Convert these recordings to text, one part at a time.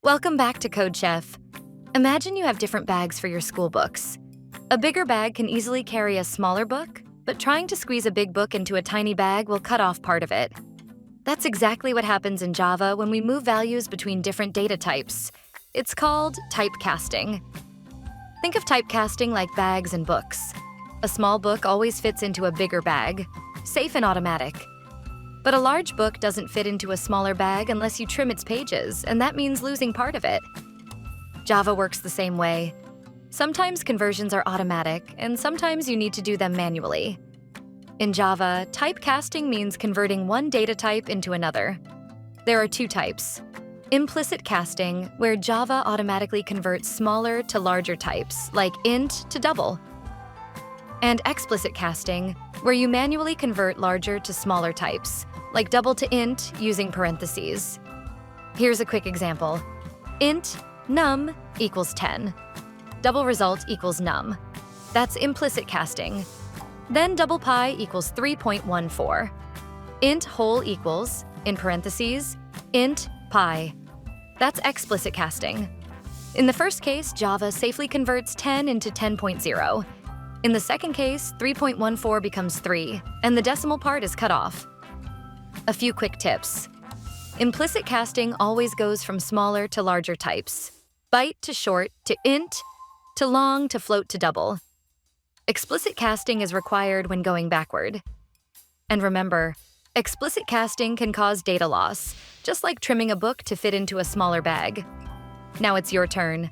Welcome back to CodeChef. Imagine you have different bags for your school books. A bigger bag can easily carry a smaller book, but trying to squeeze a big book into a tiny bag will cut off part of it. That's exactly what happens in Java when we move values between different data types. It's called typecasting. Think of typecasting like bags and books. A small book always fits into a bigger bag, safe and automatic. But a large book doesn't fit into a smaller bag unless you trim its pages, and that means losing part of it. Java works the same way. Sometimes conversions are automatic, and sometimes you need to do them manually. In Java, typecasting means converting one data type into another. There are two types. Implicit casting, where Java automatically converts smaller to larger types, like int to double. And explicit casting, where you manually convert larger to smaller types, like double to int using parentheses. Here's a quick example. Int num equals 10. Double result equals num. That's implicit casting. Then double pi equals 3.14. Int whole equals, in parentheses, int pi. That's explicit casting. In the first case, Java safely converts 10 into 10.0. In the second case, 3.14 becomes 3, and the decimal part is cut off. A few quick tips. Implicit casting always goes from smaller to larger types. Byte to short to int, to long to float to double. Explicit casting is required when going backward. And remember, explicit casting can cause data loss, just like trimming a book to fit into a smaller bag. Now it's your turn.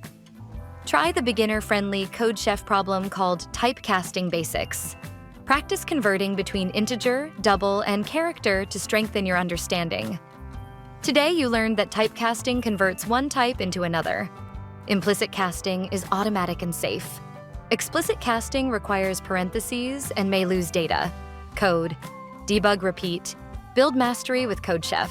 Try the beginner-friendly CodeChef problem called Typecasting Basics. Practice converting between integer, double, and character to strengthen your understanding. Today you learned that typecasting converts one type into another. Implicit casting is automatic and safe. Explicit casting requires parentheses and may lose data. Code. Debug, repeat. Build mastery with CodeChef.